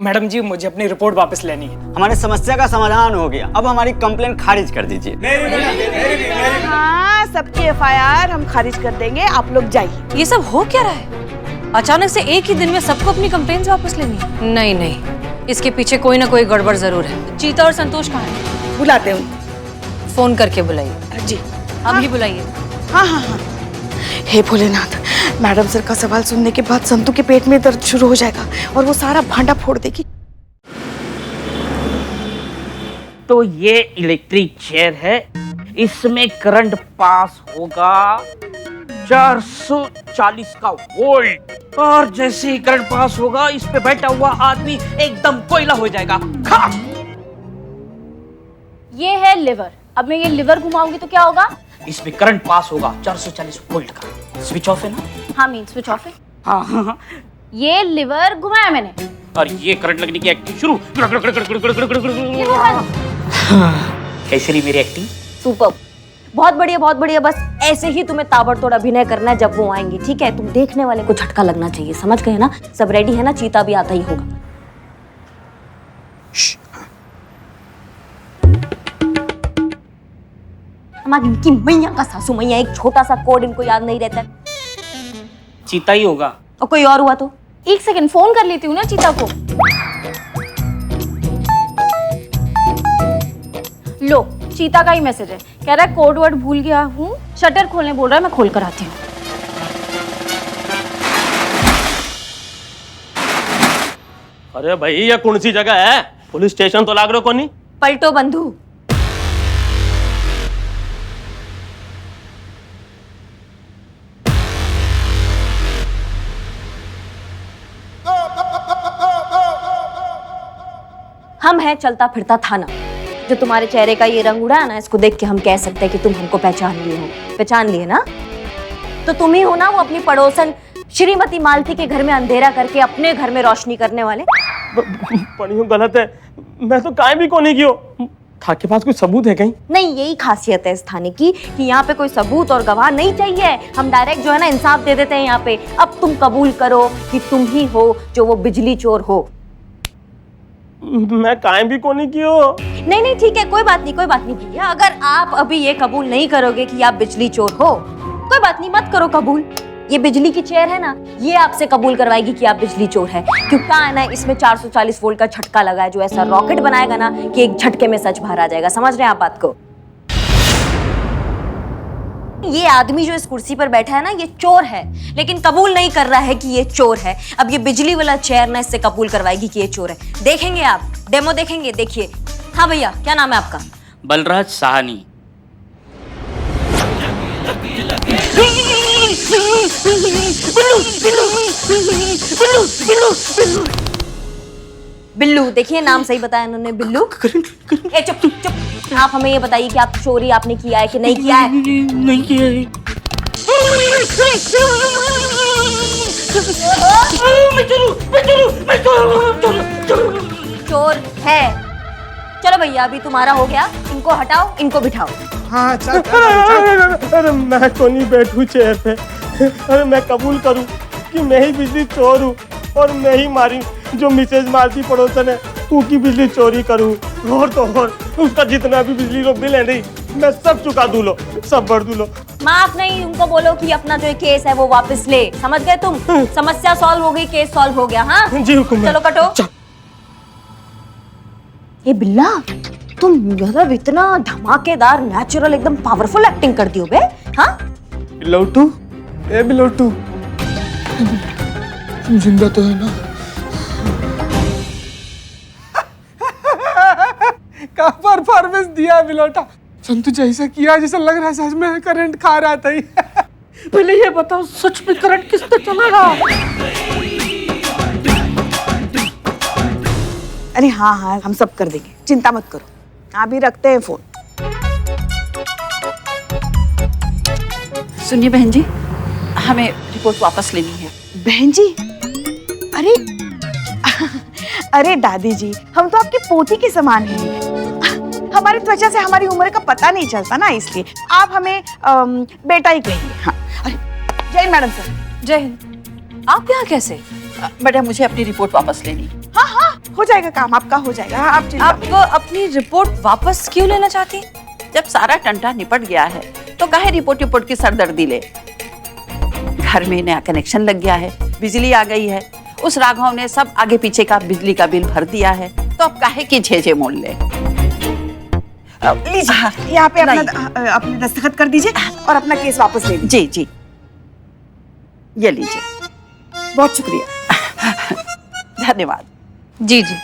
Madam जी मुझे अपनी report वापस लेनी है। हमारी समस्या का समाधान हो गया, अब हमारी कंप्लेन खारिज कर दीजिए। हाँ, सबकी एफआईआर हम खारिज कर देंगे, आप लोग जाइए। ये सब हो क्या रहा है? अचानक से एक ही दिन में सबको अपनी कंप्लेंट्स वापस लेनी है? नहीं नहीं, इसके पीछे कोई ना कोई गड़बड़ जरूर है। चीता और संतोष कहाँ हैं? बुलाते हैं। फोन करके बुलाइए। जी अभी बुलाइए। हाँ हाँ हाँ। हे भोलेनाथ, मैडम सर का सवाल सुनने के बाद संतू के पेट में दर्द शुरू हो जाएगा और वो सारा भांडा फोड़ देगी। तो ये इलेक्ट्रिक चेयर है, इसमें करंट पास होगा 440 का वोल्ट, और जैसे ही करंट पास होगा इस पे बैठा हुआ आदमी एकदम कोयला हो जाएगा। खा! ये है लिवर। अब मैं ये लिवर घुमाऊंगी तो क्या होगा? इसमें करंट पास होगा 440 वोल्ट का। स्विच ऑफ है ना? हाँ मीन स्विच ऑफ है। हाँ हाँ हाँ। ये लिवर घुमाया मैंने और ये करंट लगने की एक्टिंग शुरू। कैसी रही मेरी एक्टिंग? सुपर, बहुत बढ़िया बहुत बढ़िया। बस ऐसे ही तुम्हें ताबड़तोड़ अभिनय करना है जब वो आएंगे, ठीक है? तुम देखने वाले को झटका लगना चाहिए, समझ गए ना? सब रेडी है ना? चीता भी आता ही होगा। हमारी इनकी मैया का सासू मैया, एक छोटा सा कोड इनको याद नहीं रहता। चीता ही होगा। और कोई और हुआ तो? एक सेकंड फोन कर लेती हूँ ना चीता को। लो, चीता का ही मैसेज है, कह रहा है कोड वर्ड भूल गया हूँ, शटर खोलने बोल रहा है, मैं खोल कर आती हूँ। अरे भाई ये कौन सी जगह है? पुलिस स्टेशन तो लाग रहा को नहीं? पलटो बंधु। हम हैं चलता फिरता थाना। जो तुम्हारे चेहरे का ये रंग उड़ा है ना, इसको देख के हम कह सकते हैं कि तुम हमको पहचान लिए हो। पहचान लिए ना? तो तुम ही हो ना वो अपनी पड़ोसन श्रीमती मालती के घर में अंधेरा करके अपने घर में रोशनी करने वाले? पढ़ियो गलत है, मैं तो काहे भी को नहीं कियो। था के पास कोई सबूत है कहीं? नहीं, यही खासियत है इस थाने की कि यहाँ पे कोई सबूत और गवाह नहीं चाहिए। हम डायरेक्ट जो है ना इंसाफ दे देते हैं यहाँ पे। अब तुम कबूल करो कि तुम ही हो जो वो बिजली चोर हो। मैं काहे भी को नहीं कियो। नहीं नहीं ठीक है, कोई बात नहीं भैया। अगर आप अभी ये कबूल नहीं करोगे कि आप बिजली चोर हो, कोई बात नहीं, मत करो कबूल। ये बिजली की चेयर है ना, ये आपसे कबूल करवाएगी कि आप बिजली चोर है। क्यों क्या है ना, इसमें 440 वोल्ट का झटका लगा है जो ऐसा रॉकेट बनाएगा ना कि एक झटके में सच बाहर आ जाएगा। समझ रहे हैं आप बात को? ये आदमी जो इस कुर्सी पर बैठा है ना, ये चोर है, लेकिन कबूल नहीं कर रहा है कि ये चोर है। अब ये बिजली वाला चेयर ना इससे कबूल करवाएगी कि ये चोर है। देखेंगे आप, डेमो देखेंगे, देखिए। हाँ भैया, क्या नाम है आपका? बलराज साहनी। बिल्लू। देखिए नाम सही बताया इन्होंने, बिल्लू। ए चुप चुप। आप हमें ये बताइए कि आप चोरी आपने किया है कि नहीं किया है? नहीं किया है। चोर है। चलो भैया, अभी तुम्हारा हो गया। इनको हटाओ, इनको बिठाओ। हाँ चल। अरे मैं तो नहीं बैठू चेयर पे। अरे मैं कबूल करूं कि मैं ही बिजली चोर हूँ और मैं ही मारी जो मिसेज मालती पड़ोसन है उसकी बिजली चोरी करूं। और तो और उसका जितना भी बिजली का बिल है नहीं, मैं सब चुका दूं लो, सब भर दूं लो। माफ नहीं, उनको बोलो कि अपना जो केस है वो वापस ले। समझ गए तुम? समस्या सॉल्व हो गई, केस सॉल्व हो गया। हाँ जी हुकुम। चलो कटो। ये बिल्ला, तुम मतलब इतना धमाकेदार नेचुरल एकदम पावरफुल एक्टिंग करती हो बे। हाँ बिलोटू, ए बिलोटू, तुम जिंदा तो है ना? का परफॉर्मेंस दिया बिलोटा। संतु जैसा किया जैसा लग रहा है सच में करंट खा रहा था। पहले ये बताओ, सच में करंट किस पे चला? अरे हाँ हाँ, हम सब कर देंगे, चिंता मत करो। अभी रखते हैं फोन। सुनिए बहन जी, हमें रिपोर्ट वापस लेनी है। बहन जी, अरे अरे दादी जी, हम तो आपकी पोती के समान हैं। हमारी त्वचा से हमारी उम्र का पता नहीं चलता ना, इसलिए आप हमें बेटा ही कहिए। हाँ, अरे जय हिंद मैडम सर। जय हिंद। आप यहाँ कैसे? बेटा मुझे अपनी रिपोर्ट वापस लेनी। हाँ हाँ जाएगा काम, आपका हो जाएगा। हाँ, आप चिंता आप अपनी रिपोर्ट वापस क्यों लेना चाहती? जब सारा टंटा निपट गया है तो काहे रिपोर्ट की सरदर्दी ले। घर में नया कनेक्शन लग गया है, बिजली आ गई है, उस राघव ने सब आगे पीछे का बिजली का बिल भर दिया है, तो अब काहे की झेझे मोल ले। लीजिए, यहाँ पे अपने दस्तखत कर दीजिए और अपना केस वापस ले लीजिए। जी जी, ये लीजिए। बहुत शुक्रिया। धन्यवाद। जी जी।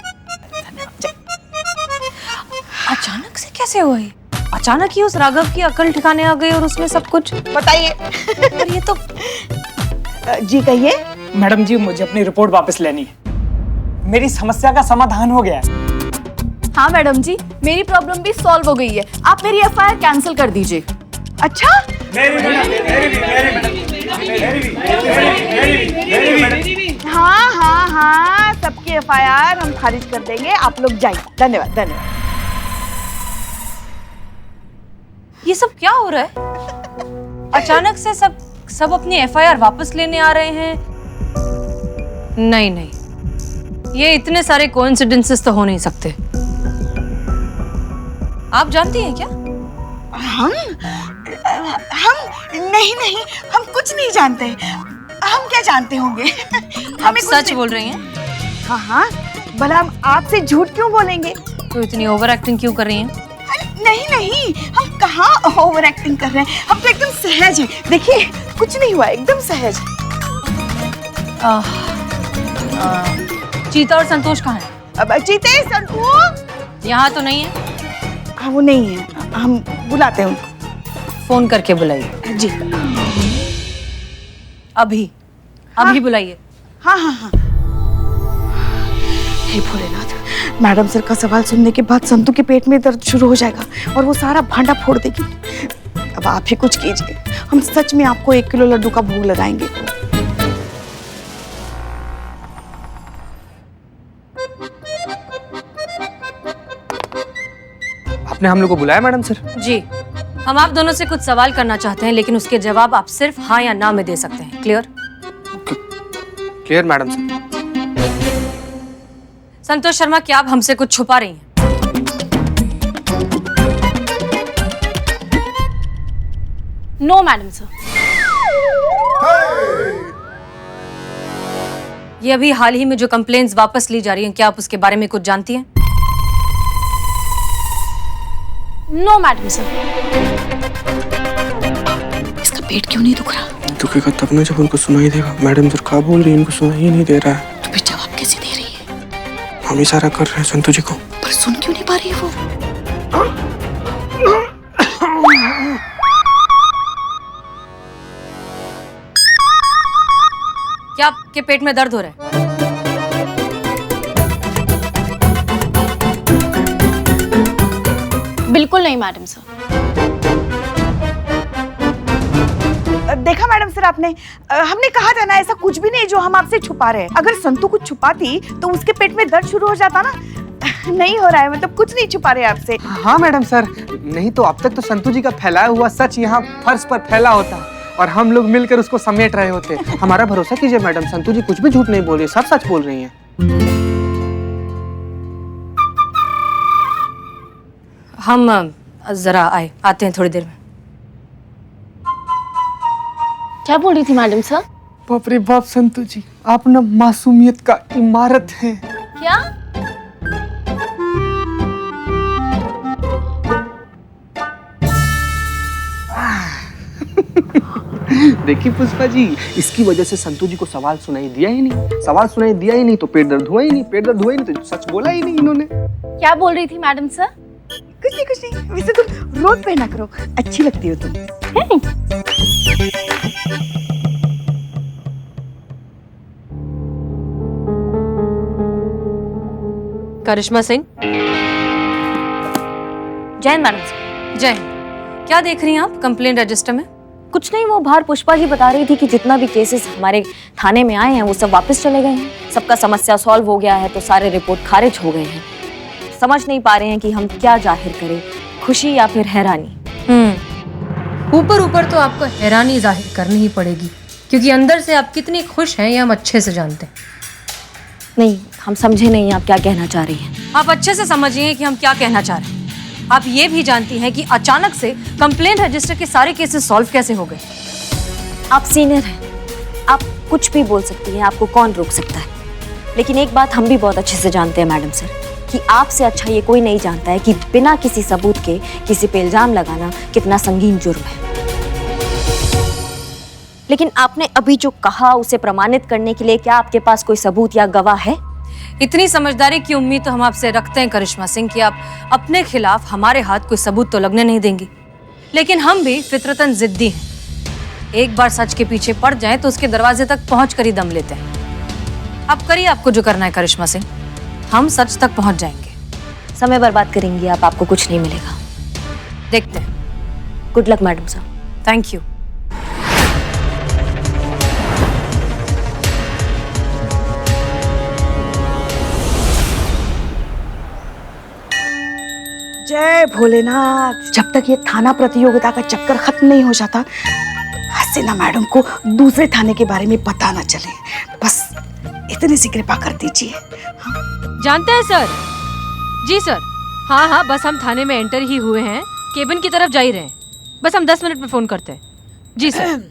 अचानक से कैसे हुआ ये? अचानक ही उस राघव की अकल ठिकाने आ गई और उसमें सब कुछ। बताइए। पर ये तो जी कहिए। मैडम जी, मुझे अपनी रिपोर्ट वापस लेनी है। मेरी समस्या का समाधान हो गया है। हाँ मैडम जी, मेरी प्रॉब्लम भी सॉल्व हो गई है। आप मेरी एफआईआर कैंसिल कर दीजिए। अच्छा, हाँ हाँ हाँ, सबकी एफआईआर हम खारिज कर देंगे। आप लोग जाइए। धन्यवाद धन्यवाद। ये सब क्या हो रहा है? अचानक से सब अपनी एफआईआर वापस लेने आ रहे हैं। नहीं नहीं, ये इतने सारे कोइंसिडेंसेस तो हो नहीं सकते। आप जानती हैं क्या? हम नहीं, हम कुछ नहीं जानते। हम क्या जानते होंगे? आप सच बोल रही हैं? हाँ हाँ, भला हम आपसे झूठ क्यों बोलेंगे? तो इतनी ओवर एक्टिंग क्यों कर रही हैं? नहीं, हम कहाँ ओवर एक्टिंग कर रहे हैं। हम तो एकदम सहज हैं। देखिए, कुछ नहीं हुआ, एकदम सहज। चीता और संतोष कहाँ हैं? अब चीते, संतोष यहाँ तो नहीं है। हाँ, वो नहीं है, हम बुलाते हैं उनको। फोन करके बुलाइए। जी, अभी बुलाइए। हाँ। हे भोलेनाथ, मैडम सर का सवाल सुनने के बाद संतू के पेट में दर्द शुरू हो जाएगा और वो सारा भांडा फोड़ देगी। अब आप ही कुछ कीजिए, हम सच में आपको 1 किलो लड्डू का भोग लगाएंगे। आपने हम लोग को बुलाया मैडम सर? जी, हम आप दोनों से कुछ सवाल करना चाहते हैं, लेकिन उसके जवाब आप सिर्फ हाँ या ना में दे सकते हैं। Clear? Clear madam sir. Santosh Sharma, क्या आप हमसे कुछ छुपा रही हैं? No madam sir. ये अभी हाल ही में जो कंप्लेंट्स वापस ली जा रही हैं, क्या आप उसके बारे में कुछ जानती हैं? No madam sir. इसका पेट क्यों नहीं दुख रहा? दुखेगा तब ना जब उनको सुनाई देगा। मैडम सर क्या बोल रही है, इनको सुनाई ही नहीं दे रहा है। तो फिर जवाब कैसे दे रही है? हम इशारा कर रहे हैं संतू जी को। पर सुन क्यों नहीं पा रही है वो? क्या आपके पेट में दर्द हो रहा है? बिल्कुल नहीं मैडम सर। देखा मैडम सर आपने, हमने कहा था ना, ऐसा कुछ भी नहीं जो हम आपसे छुपा रहे हैं। अगर संतू कुछ छुपाती तो उसके पेट में दर्द शुरू हो जाता ना। नहीं हो रहा है, मतलब कुछ नहीं छुपा रहे आपसे। हाँ मैडम सर, नहीं तो अब तक तो संतू जी का फैलाया हुआ सच यहाँ फर्श पर फैला होता और हम लोग मिलकर उसको समेट रहे होते। हमारा भरोसा कीजिए मैडम, संतू जी कुछ भी झूठ नहीं बोल रही, सब सच बोल रही हैं। हम जरा आते हैं थोड़ी देर में। क्या बोल रही थी मैडम सर? बाप रे बाप संतू जी, आप ना मासूमियत का इमारत है। क्या? देखिए पुष्पा जी, इसकी वजह से संतू जी को सवाल सुनाई दिया ही नहीं। सवाल सुनाई दिया ही नहीं तो पेट दर्द हुआ ही नहीं, पेट दर्द हुआ ही नहीं तो सच बोला ही नहीं इन्होंने। क्या बोल रही थी मैडम सर? कुछ नहीं। वैसे तुम रोज पहना करो, अच्छी लगती हो तुम। करिश्मा सिंह। जय मैडम सर। जय हिंद। क्या देख रही हैं आप कंप्लेंट रजिस्टर में? कुछ नहीं, वो बाहर पुष्पा जी बता रही थी कि जितना भी केसेस हमारे थाने में आए हैं वो सब वापस चले गए हैं। सबका समस्या सॉल्व हो गया है, तो सारे रिपोर्ट खारिज हो गए हैं। समझ नहीं पा रहे हैं कि हम क्या जाहिर करें, खुशी या फिर हैरानी। ऊपर ऊपर तो आपको हैरानी जाहिर करनी ही पड़ेगी, क्योंकि अंदर से आप कितनी खुश हैं ये हम अच्छे से जानते हैं। नहीं, हम समझे नहीं आप क्या कहना चाह रही हैं। आप अच्छे से समझिए कि हम क्या कहना चाह रहे हैं। आप ये भी जानती हैं कि अचानक से कंप्लेंट रजिस्टर के सारे केसेस सॉल्व कैसे हो गए। आप सीनियर हैं, आप कुछ भी बोल सकती हैं, आपको कौन रोक सकता है। लेकिन एक बात हम भी बहुत अच्छे से जानते हैं मैडम सर, कि आपसे अच्छा ये कोई नहीं जानता है कि बिना किसी सबूत के किसी पे इल्जाम लगाना कितना संगीन जुर्म है। लेकिन आपने अभी जो कहा उसे प्रमाणित करने के लिए क्या आपके पास कोई सबूत या गवाह है? इतनी समझदारी की उम्मीद तो हम आपसे रखते हैं करिश्मा सिंह कि आप अपने खिलाफ हमारे हाथ कोई सबूत तो लगने नहीं देंगी। लेकिन हम भी फितरतन जिद्दी हैं। एक बार सच के पीछे पड़ जाएं तो उसके दरवाजे तक पहुंच कर ही दम लेते हैं। अब करिए आपको जो करना है करिश्मा सिंह, हम सच तक पहुंच जाएंगे। समय बर्बाद करेंगी आप, आपको कुछ नहीं मिलेगा। देखते हैं। Good luck madam sir. Thank you. जय भोलेनाथ। जब तक ये थाना प्रतियोगिता का चक्कर खत्म नहीं हो जाता, हसीना मैडम को दूसरे थाने के बारे में पता ना चले। बस इतनी सी कृपा कर दीजिए। जानते हैं सर? जी सर। हाँ हाँ, बस हम थाने में एंटर ही हुए हैं, केबिन की तरफ जा ही रहे हैं। बस हम 10 मिनट में फोन करते हैं। जी सर।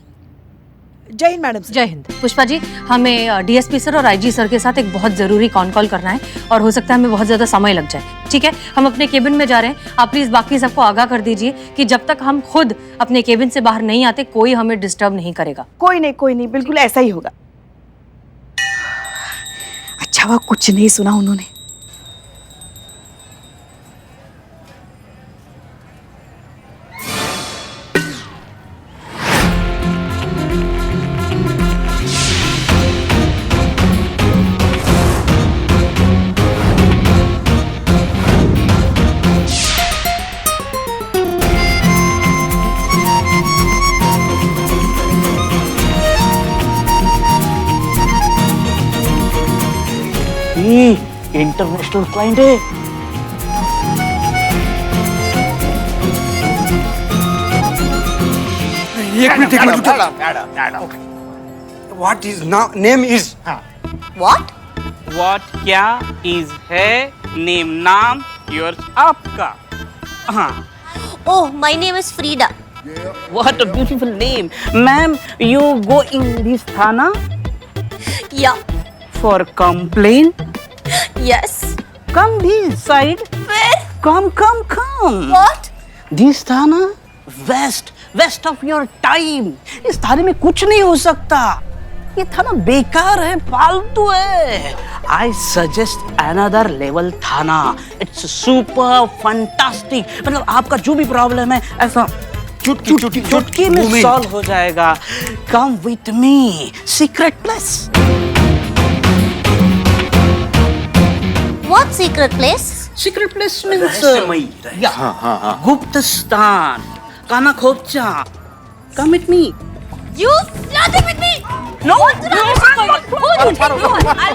जय हिंद मैडम। जय हिंद। पुष्पा जी, हमें डीएसपी सर और आईजी सर के साथ एक बहुत जरूरी कॉल करना है और हो सकता है हमें बहुत ज्यादा समय लग जाए। ठीक है, हम अपने केबिन में जा रहे हैं। आप प्लीज बाकी सबको आगाह कर दीजिए कि जब तक हम खुद अपने केबिन से बाहर नहीं आते कोई हमें डिस्टर्ब नहीं करेगा। कोई नहीं, बिल्कुल ऐसा ही होगा। अच्छा हुआ कुछ नहीं सुना उन्होंने। इंटरनेशनल क्लाइंट है। एक minute what is name is what क्या इज है नेम नाम योर्स आपका। हाँ। Oh my name is Frida. What a beautiful name. Ma'am you go in this थाना या for complaint. Yes. Come this side. Where? Come. What? This थाना west of your time. इस थाने में कुछ नहीं हो सकता। ये थाना बेकार है, फालतू है। I suggest another level थाना. It's super fantastic. मतलब आपका जो भी प्रॉब्लम है ऐसा चुटकी में सॉल्व हो जाएगा। Come with me. Secret place. What secret place? Secret place means गुप्त स्थान, काना खोपचा। Come with me. You flirting with me? No. I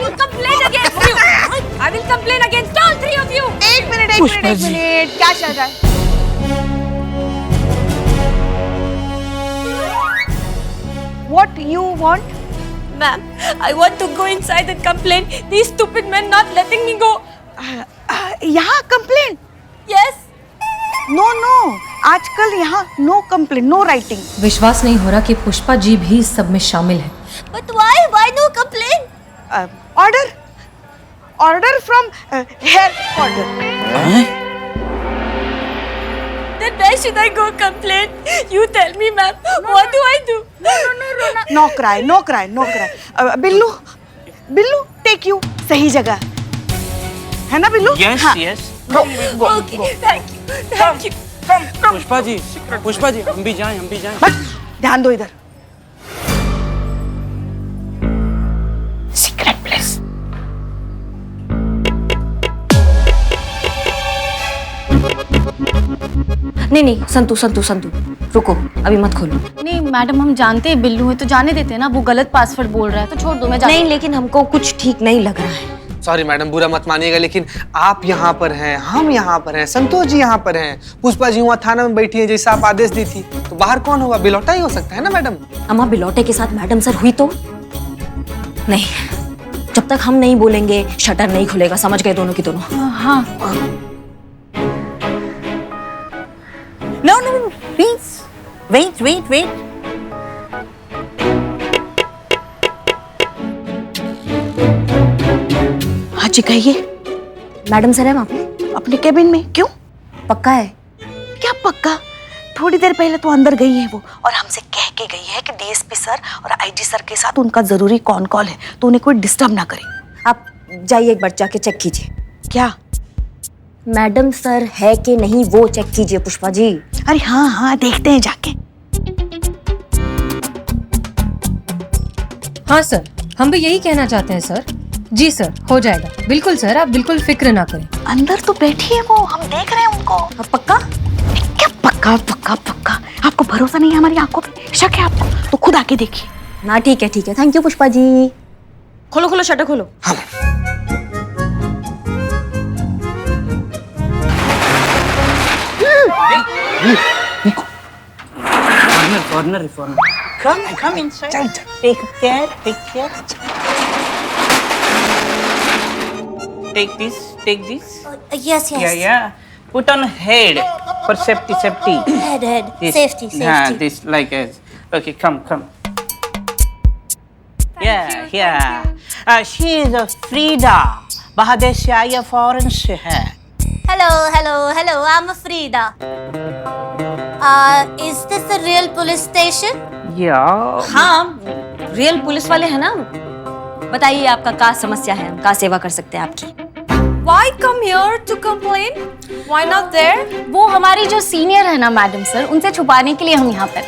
will complain against you. I will complain against all three of you. एक minute, क्या चल रहा है? What you want? Ma'am, I want to go inside and complain. These stupid men not letting me go. यहाँ complaint? Yes. No, आजकल यहाँ no complaint, no writing. विश्वास नहीं हो रहा कि पुष्पा जी भी इस सब में शामिल है। But why no complaint? Order from headquarters. Then where should I go complain? You tell me, ma'am. What do I do? No cry. Billu, take you सही जगह है ना बिल्लू? Yes, हाँ. yes. Okay, thank you. Pushpa ji हम भी जाएं। बस ध्यान दो इधर। Secret place. नहीं, संतु, रुको, अभी मत खोलो। नहीं मैडम, हम जानते हैं बिल्लू है तो जाने देते हैं ना। वो गलत पासवर्ड बोल रहा है तो छोड़ दो, मैं नहीं, लेकिन हमको कुछ ठीक नहीं लग रहा है। सॉरी मैडम, बुरा मत मानिएगा, लेकिन आप यहाँ पर हैं, हम यहाँ पर हैं, संतोष जी यहाँ पर हैं, पुष्पा जी वहाँ थाना में बैठी हैं जैसा आप आदेश दी थी, तो बाहर कौन होगा? बिलौटा ही हो सकता है ना मैडम? अम्मा बिलौटे के साथ मैडम सर हुई तो नहीं। जब तक हम नहीं बोलेंगे शटर नहीं खुलेगा, समझ गए दोनों की दोनों? हाँ। No no please wait wait wait. हाँ जी कहिए। मैडम सर है वहाँ पे? अपने केबिन में। क्यों? पक्का है? क्या पक्का? थोड़ी देर पहले तो अंदर गई है वो, और हमसे कह के गई है कि डीएसपी सर और आईजी सर के साथ उनका जरूरी कॉल है, तो उन्हें कोई डिस्टर्ब ना करे। आप जाइए एक बार जाके चेक कीजिए। क्या? मैडम सर है कि नहीं वो चेक कीजिए पुष्पा जी। अरे हाँ हाँ देखते हैं जाके। हाँ सर, हम भी यही कहना चाहते हैं सर। जी सर, हो जाएगा। बिल्कुल सर, आप बिल्कुल फिक्र ना करें। अंदर तो बैठी है वो, हम देख रहे हैं उनको। अब पक्का? क्या पक्का पक्का पक्का? आपको भरोसा नहीं है हमारी आंखों पे? शक है आपको तो खुद आके देखिए ना। ठीक है ठीक है, थैंक यू पुष्पा जी। खोलो खोलो शटर खोलो। हाँ। Corner. Come inside. Take care. Take this. Yes. Yeah. Put on head for safety. Head. This. Safety. This like as. Okay, come. Yeah. She is a Frida. बाहर से आई है, फॉरेन से है। Hello, I'm Frida. Is this a real police station? Yeah. हाँ, real police वाले हैं ना। बताइए आपका क्या समस्या है, हम क्या सेवा कर सकते हैं आपकी? Why come here to complain? Why not there? वो हमारी जो सीनियर है ना मैडम सर, उनसे छुपाने के लिए हम यहाँ पर।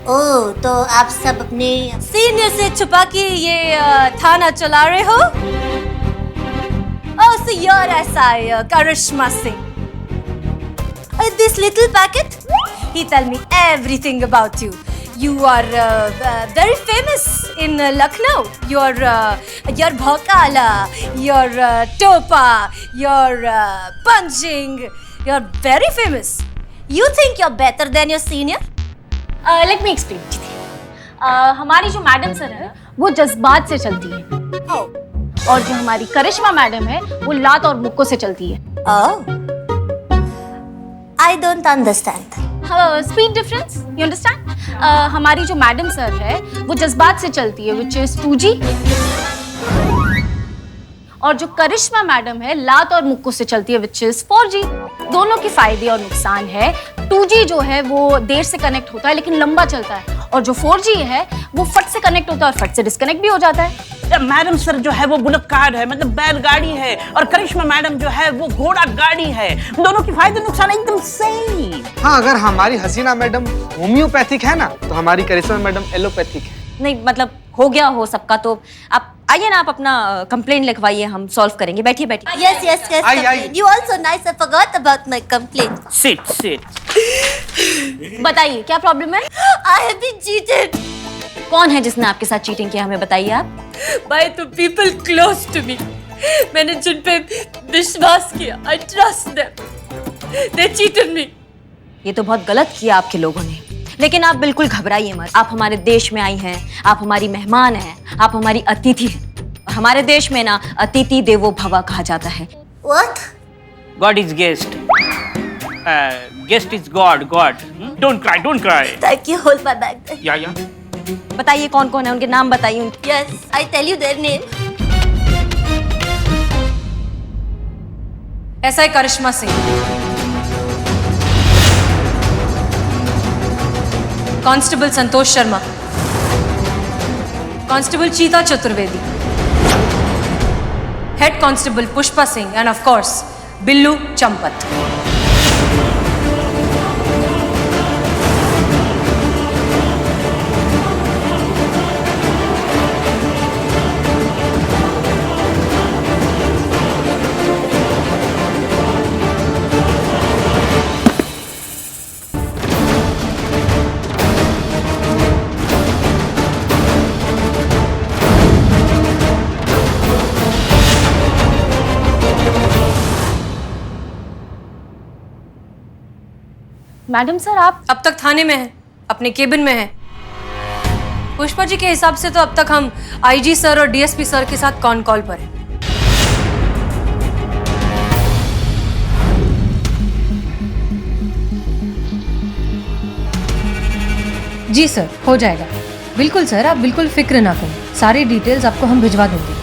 ओह, तो आप सब अपने सीनियर से छुपा के ये थाना चला रहे हो? Oh, so you're SI Karishma Singh. This little packet, he tell me everything about you. You are very famous in Lucknow. Your bhokala, your topa, your punching. You're very famous. You think you're better than your senior? Let me explain. हमारी जो madam sir है वो जज्बात से चलती है, और जो हमारी करिश्मा मैडम है वो लात और मुक्कों से चलती है। I don't understand. Speed difference, you understand? हमारी जो मैडम सर है वो जज्बात से चलती है, विच इज 2G, और जो करिश्मा मैडम है लात और मुक्कों से चलती है, विच इज 4G। दोनों के फायदे और नुकसान है। 2G जो है वो देर से कनेक्ट होता है लेकिन लंबा चलता है, और जो 4G है वो फट से कनेक्ट होता है और फट से डिस्कनेक्ट भी हो जाता है। मैडम सर जो है वो बुलेट कार है, मतलब बैलगाड़ी है, और करिश्मा मैडम जो है वो घोड़ा गाड़ी है। दोनों के फायदे नुकसान एकदम सही। हाँ, अगर हमारी हसीना मैडम होम्योपैथिक है ना, तो हमारी करिश्मा मैडम एलोपैथिक है। नहीं मतलब हो गया हो सबका, तो आप आइए ना, आप अपना कंप्लेंट लिखवाइए, हम सॉल्व करेंगे। बैठिए। yes. You also nice. I forgot about my complaint. Sit. बताइए क्या प्रॉब्लम है? I have been cheated. कौन है जिसने आपके साथ चीटिंग किया, हमें बताइए आप। By the people close to me. मैंने जिन पे विश्वास किया, I trust them. They cheated me. ये तो बहुत गलत किया आपके लोगों ने, लेकिन आप बिल्कुल घबराइए मत। आप हमारे देश में आई हैं, आप हमारी मेहमान हैं, आप हमारी अतिथि हैं। और हमारे देश में ना अतिथि देवो भव कहा जाता है। What? God is guest. Guest is God. Don't cry. Thank you. Hold my bag. Yeah. बताइए कौन कौन है, उनके नाम बताइए। Yes, I tell you their name. SI Karishma Singh, constable Santosh Sharma, constable Cheeta Chaturvedi, head constable Pushpa Singh, end of course Billu Champat. Madam sir आप अब तक थाने में हैं, अपने केबिन में हैं। पुष्पा जी के हिसाब से तो अब तक हम आईजी सर और डीएसपी सर के साथ कॉन कॉल पर हैं। जी सर, हो जाएगा। बिल्कुल सर, आप बिल्कुल फिक्र ना करें, सारी डिटेल्स आपको हम भिजवा देंगे।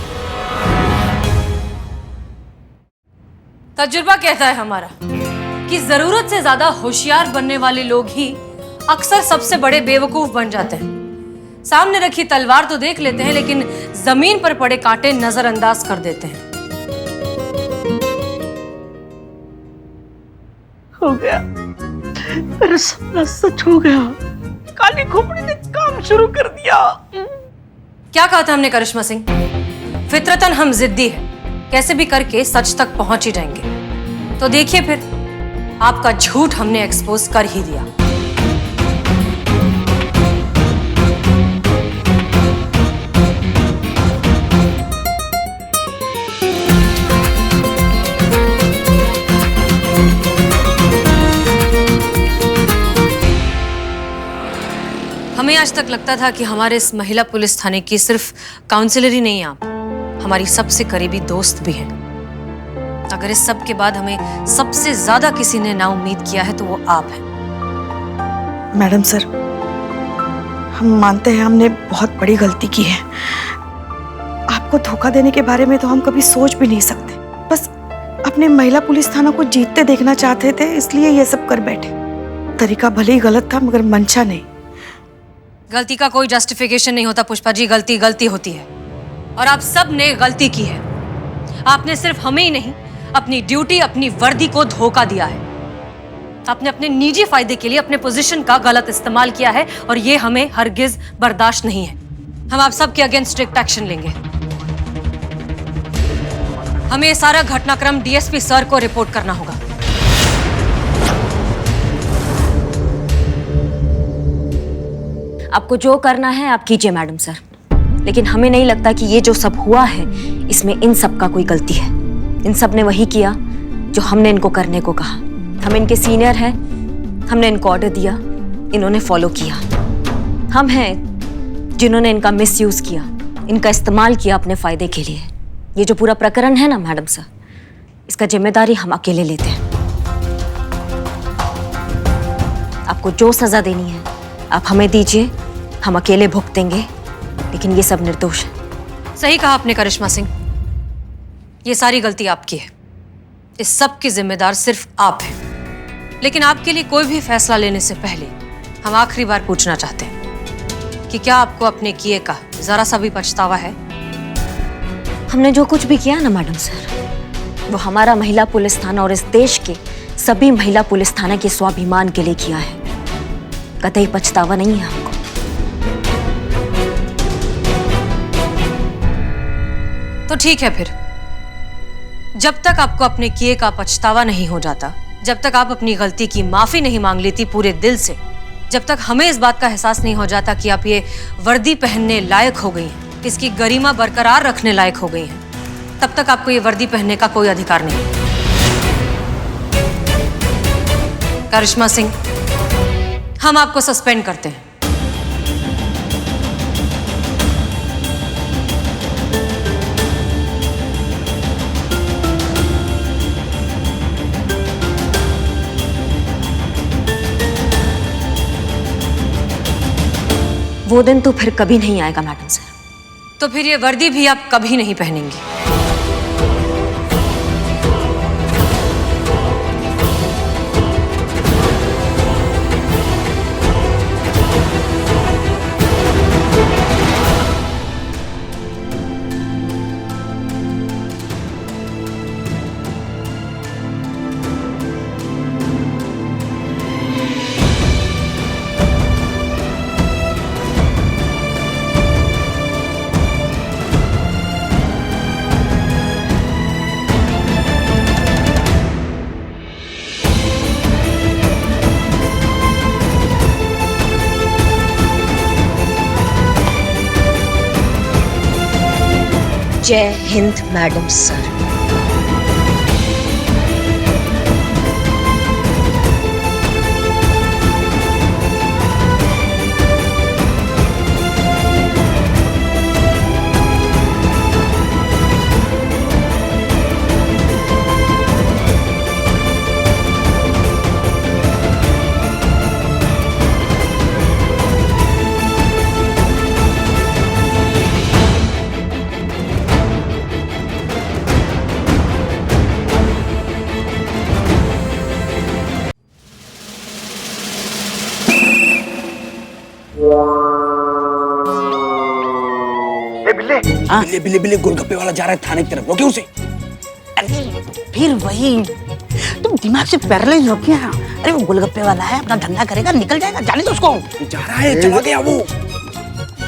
तजुर्बा कहता है हमारा कि जरूरत से ज्यादा होशियार बनने वाले लोग ही अक्सर सबसे बड़े बेवकूफ बन जाते हैं। सामने रखी तलवार तो देख लेते हैं, लेकिन जमीन पर पड़े कांटे नजरअंदाज कर देते हैं। हो गया, मेरा सपना सच हो गया। काली खोपड़ी ने काम शुरू कर दिया। क्या कहा था हमने करिश्मा सिंह? फितरतन हम जिद्दी हैं, कैसे भी करके सच तक पहुंच ही जाएंगे। तो देखिए फिर, आपका झूठ हमने एक्सपोज कर ही दिया। हमें आज तक लगता था कि हमारे इस महिला पुलिस थाने की सिर्फ काउंसिलर ही नहीं आप, हमारी सबसे करीबी दोस्त भी हैं। अगर इस सब के बाद हमें सबसे ज्यादा किसी ने ना उम्मीद किया है तो वो आप हैं। मैडम सर, हम मानते हैं हमने बहुत बड़ी गलती की है। आपको धोखा देने के बारे में तो हम कभी सोच भी नहीं सकते। बस अपने महिला पुलिस थाना को जीतते देखना चाहते थे, इसलिए ये सब कर बैठे। तरीका भले ही गलत था, मगर मंशा नहीं। गलती का कोई जस्टिफिकेशन नहीं होता पुष्पा जी, गलती गलती होती है और आप सब ने गलती की है। आपने सिर्फ हमें ही नहीं, अपनी ड्यूटी, अपनी वर्दी को धोखा दिया है। आपने अपने निजी फायदे के लिए अपने पोजीशन का गलत इस्तेमाल किया है और ये हमें हरगिज बर्दाश्त नहीं है। हम आप सब के अगेंस्ट स्ट्रिक्ट एक्शन लेंगे। हमें ये सारा घटनाक्रम डीएसपी सर को रिपोर्ट करना होगा। आपको जो करना है आप कीजिए मैडम सर, लेकिन हमें नहीं लगता कि ये जो सब हुआ है इसमें इन सब का कोई गलती है। इन सब ने वही किया जो हमने इनको करने को कहा। हम इनके सीनियर हैं, हमने इनको ऑर्डर दिया, इन्होंने फॉलो किया। हम हैं जिन्होंने इनका मिसयूज किया, इनका इस्तेमाल किया अपने फायदे के लिए। ये जो पूरा प्रकरण है ना मैडम सर, इसका जिम्मेदारी हम अकेले लेते हैं। आपको जो सजा देनी है आप हमें दीजिए, हम अकेले भुगतेंगे, लेकिन ये सब निर्दोष है। सही कहा आपने करिश्मा सिंह, ये सारी गलती आपकी है। इस सब की जिम्मेदार सिर्फ आप हैं। लेकिन आपके लिए कोई भी फैसला लेने से पहले हम आखिरी बार पूछना चाहते हैं कि क्या आपको अपने किए का जरा सा भी पछतावा है? हमने जो कुछ भी किया ना मैडम सर, वो हमारा महिला पुलिस थाना और इस देश के सभी महिला पुलिस थाना के स्वाभिमान के लिए किया है। कतई पछतावा नहीं है हमको। तो ठीक है फिर, जब तक आपको अपने किए का पछतावा नहीं हो जाता, जब तक आप अपनी गलती की माफी नहीं मांग लेती पूरे दिल से, जब तक हमें इस बात का एहसास नहीं हो जाता कि आप ये वर्दी पहनने लायक हो गई हैं, इसकी गरिमा बरकरार रखने लायक हो गई हैं, तब तक आपको ये वर्दी पहनने का कोई अधिकार नहीं। करिश्मा सिंह, हम आपको सस्पेंड करते हैं। वो दिन तो फिर कभी नहीं आएगा मैडम सर। तो फिर ये वर्दी भी आप कभी नहीं पहनेंगी। जय हिंद मैडम सर। बिल्ले बिल्ले बिल्ले गोलगप्पे वाला जा रहा है थाने की तरफ, रोके उसे। अरे फिर वही, तुम दिमाग से पैरालाइज हो क्या? अरे वो गोलगप्पे वाला है, अपना धंधा करेगा, निकल जाएगा, जाने दो उसको। जा रहा है, चला गया वो।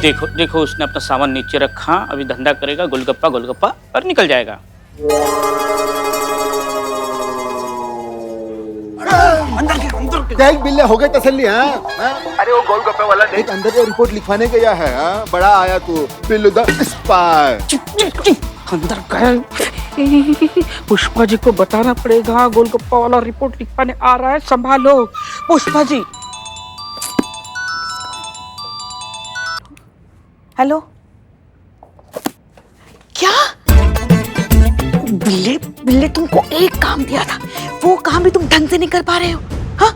देखो देखो, उसने अपना सामान नीचे रखा, अभी धंधा करेगा गोलगप्पा गोलगप्पा और निकल जाएगा। क्या बिल्ले हो गए तसल्ली? अरे वो गोलगप्पे वाला देख अंदर ये रिपोर्ट लिखवाने गया है। बड़ा आया तू बिल्लू द स्पाई। अंदर गए। पुष्पा जी को बताना पड़ेगा, गोलगप्पा वाला रिपोर्ट लिखवाने आ रहा है, संभालो पुष्पा जी। हेलो, क्या? बिल्ले बिल्ले तुमको एक काम दिया था, वो काम भी तुम ढंग से नहीं कर पा रहे हो। हाँ,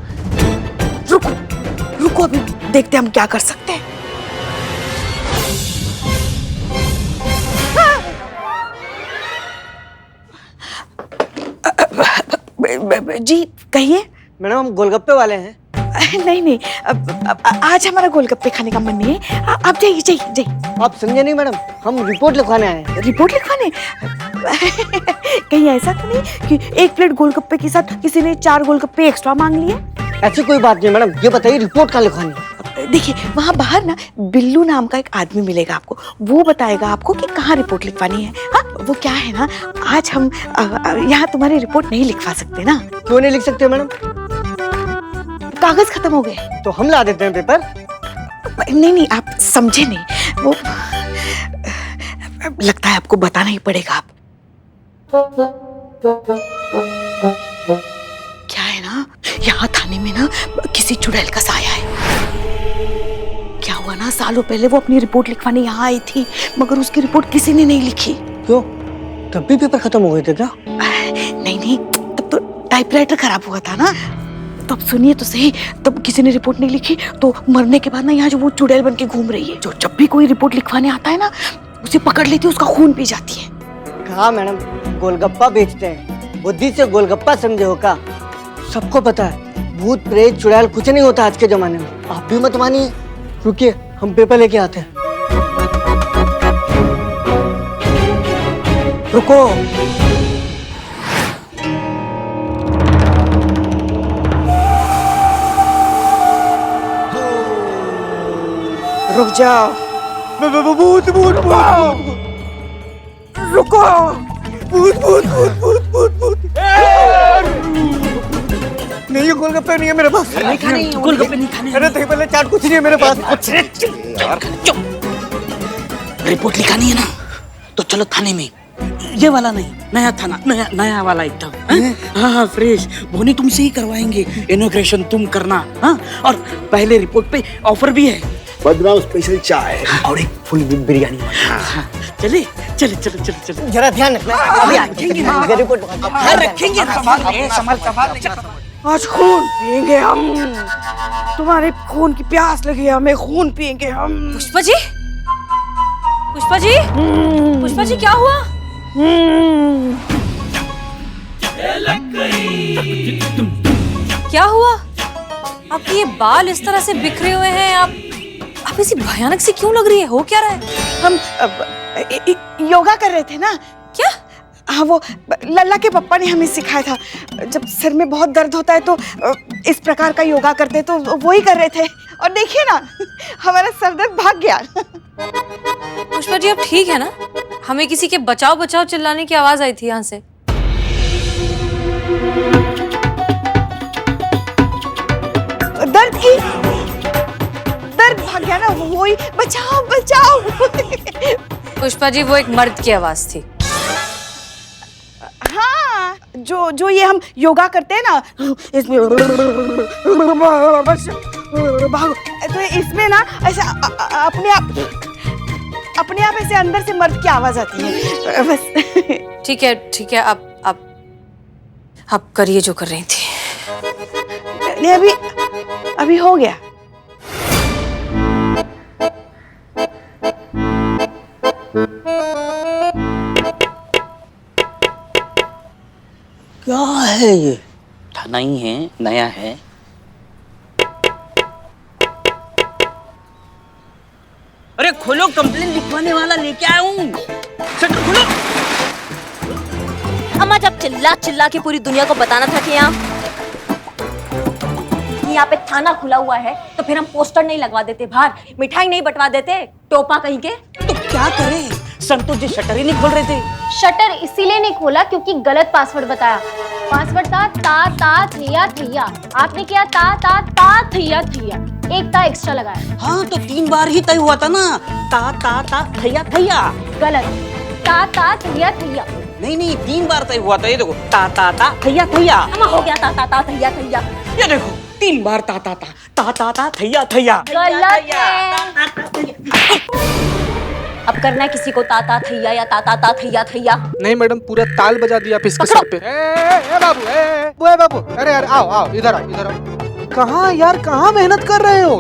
रुको रुको, अभी देखते हम क्या कर सकते हैं। जी कहिए। मैडम हम गोलगप्पे वाले हैं। नहीं नहीं, आज हमारा गोलगप्पे खाने का मन नहीं है, आप जाइए जाइए जाइए। आप समझे नहीं मैडम, हम रिपोर्ट लिखवाने आए हैं। रिपोर्ट लिखवाने? कहीं ऐसा तो नहीं कि एक प्लेट गोलगप्पे के साथ किसी ने 4 गोलगप्पे एक्स्ट्रा मांग लिए? ऐसी कोई बात नहीं मैडम, ये बताइए रिपोर्ट कहाँ लिखवानी है? देखिए वहाँ बाहर ना बिल्लू नाम का एक आदमी मिलेगा आपको, वो बताएगा आपको कि कहाँ रिपोर्ट लिखवानी है। हाँ, वो क्या है ना, आज हम यहाँ तुम्हारी रिपोर्ट नहीं लिखवा सकते ना। क्यों नहीं लिख सकते मैडम? कागज खत्म हो गए। तो हम ला देते हैं पेपर। नहीं नहीं, आप समझे नहीं, वो लगता है आपको बताना ही पड़ेगा। आप क्या है ना, यहाँ थाने में ना किसी चुड़ैल का साया है। क्या हुआ ना, सालों पहले वो अपनी रिपोर्ट लिखवाने यहाँ आई थी, मगर उसकी रिपोर्ट किसी ने नहीं लिखी। क्यों? तब भी पेपर खत्म हो गए थे क्या? नहीं नहीं, तब तो टाइपराइटर खराब हुआ था ना। तब सुनिए तो सही, तब किसी ने रिपोर्ट नहीं लिखी, तो मरने के बाद ना यहाँ जो वो चुड़ैल बन के घूम रही है, जो जब भी कोई रिपोर्ट लिखवाने आता है ना, उसे पकड़ लेती है, उसका खून पी जाती है। कहा मैडम, गोलगप्पा बेचते हैं, बुद्धि से गोलगप्पा समझे हो का? सबको पता है भूत प्रेत चुड़ैल कुछ नहीं होता आज के जमाने में। आप भी मत मानिए, रुकिए हम पेपर लेके आते हैं। रुको, रुक जाओ। भूत भूत रुको, भूत भूत भूत भूत भूत भूत। नहीं, ये गोलगप्पे नहीं है मेरे पास। नहीं खाने, गोलगप्पे नहीं खाने। अरे दही भल्ले चाट कुछ नहीं है मेरे पास। रिपोर्ट लिखानी है ना, तो चलो थाने में। ये वाला नहीं, नया थाना, नया नया वाला एकदम। हाँ फ्रेश, बोनी तुमसे ही करवाएंगे, इनॉग्रेशन तुम करना। हाँ, और पहले रिपोर्ट पे ऑफर भी है, बदनाम स्पेशल चाय और एक फुल बिरयानी। चले चले चलो चलो चलो, जरा ध्यान रखना, अभी आएंगे रिपोर्ट रखेंगे। आज खून पिएंगे हम, तुम्हारे खून की प्यास लगी है, हमें खून पिएंगे हम। पुष्पा जी, पुष्पा जी, पुष्पा जी क्या हुआ? क्या हुआ? आपके ये बाल इस तरह से बिखरे हुए हैं, आप ऐसी भयानक सी क्यों लग रही है? हो क्या रहा है? हम योगा कर रहे थे ना। क्या? हाँ, वो लल्ला के पापा ने हमें सिखाया था, जब सिर में बहुत दर्द होता है तो इस प्रकार का योगा करते, तो वो ही कर रहे थे। और देखिए ना, हमारा सर दर्द भाग गया। पुष्पा जी आप ठीक है ना? हमें किसी के बचाओ बचाओ चिल्लाने की आवाज आई थी यहाँ से। दर्द की दर्द भाग गया ना, वो ही बचाओ बचाओ। पुष्पा जी वो एक मर्द की आवाज थी। हाँ, जो ये हम योगा करते हैं ना, इसमें भागो, तो इसमें ना ऐसा अपने आप ऐसे अंदर से मर्द की आवाज आती है बस। ठीक है, आप करिए जो कर रही थी। नहीं, अभी हो गया। क्या है ये? थाना ही है, नया है। अरे खोलो कंप्लेन लिखवाने वाला लेके आया हूँ। शटर खोलो। अम्मा जब चिल्ला चिल्ला के पूरी दुनिया को बताना था कि यहाँ पे थाना खुला हुआ है तो फिर हम पोस्टर नहीं लगवा देते बाहर, मिठाई नहीं बंटवा देते, टोपा कहीं के। तो क्या करें, संतोष जी शटर ही नहीं खोल रहे थे। शटर इसीलिए नहीं खोला क्योंकि गलत पासवर्ड बताया। पासवर्ड था ता ता थैया थैया, आपने किया ता ता ता थैया थैया, एक ता एक्स्ट्रा लगाया। हाँ तो 3 बार ही तय हुआ था ना, ता ता ता थैया थैया। गलत, ता ता थैया थैया। नहीं 3 बार तय हुआ था। ये देखो ता ता ता थैया थैया। अम्मा हो गया ता ता ता थैया थैया। ये देखो 3 बार ता ता ता ता ता ता थैया थैया। गलत है। अब करना है किसी को ता ता थैया या ता ता ता थैया थैया। नहीं मैडम, पूरा ताल बजा दिया आप इसके सर पे। ए बाबू, अरे यार आओ इधर आओ। कहाँ यार, कहाँ मेहनत कर रहे हो,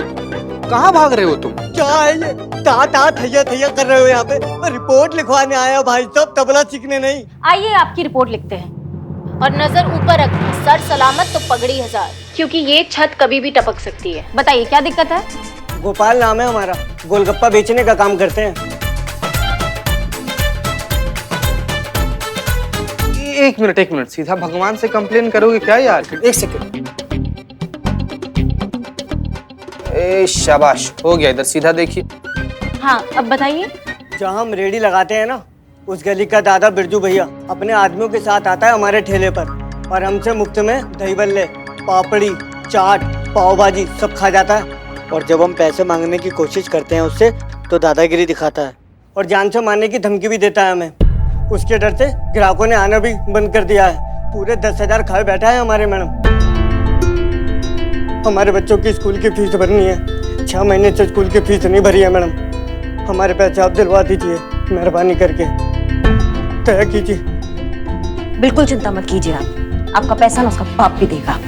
कहाँ भाग रहे हो तुम? क्या है ये? ता ता थैया थैया कर रहे हो यहाँ पे? रिपोर्ट लिखवाने आया भाई साहब, तबला सीखने नहीं। आइए आपकी रिपोर्ट लिखते हैं। और नजर ऊपर रखना, सर सलामत तो पगड़ी 1000, क्योंकि ये छत कभी भी टपक सकती है। बताइए क्या दिक्कत है? गोपाल नाम है हमारा, गोलगप्पा बेचने का काम करते हैं। एक मिनट, सीधा भगवान से कंप्लेन करोगे क्या यार? एक सेकंड। ए शाबाश, हो गया, इधर सीधा देखिए। हाँ अब बताइए। जहाँ हम रेडी लगाते हैं ना, उस गली का दादा बिरजू भैया अपने आदमियों के साथ आता है हमारे ठेले पर और हमसे मुफ्त में दही बल्ले, पापड़ी, चाट, पाव भाजी सब खा जाता है। और जब हम पैसे मांगने की कोशिश करते हैं उससे तो दादागिरी दिखाता है और जान से मारने की धमकी भी देता है हमें। उसके डर से ग्राहकों ने आना भी बंद कर दिया है। पूरे 10,000 खाए बैठा है हमारे मैडम। हमारे बच्चों की स्कूल की फीस भरनी है, 6 महीने से स्कूल की फीस नहीं भरी है मैडम। हमारे पैसे आप दिलवा दीजिए मेहरबानी करके, तय कीजिए। बिल्कुल चिंता मत कीजिए आप, आपका पैसा ना उसका बाप भी देगा।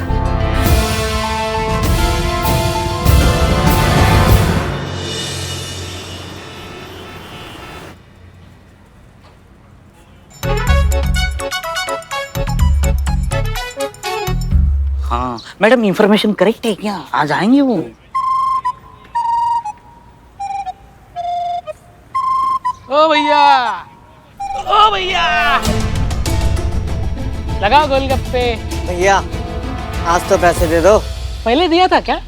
हाँ मैडम, इंफॉर्मेशन करेक्ट है क्या? आज आएंगे वो? ओ भैया लगाओ गोलगप्पे। भैया आज तो पैसे दे दो। पहले दिया था क्या?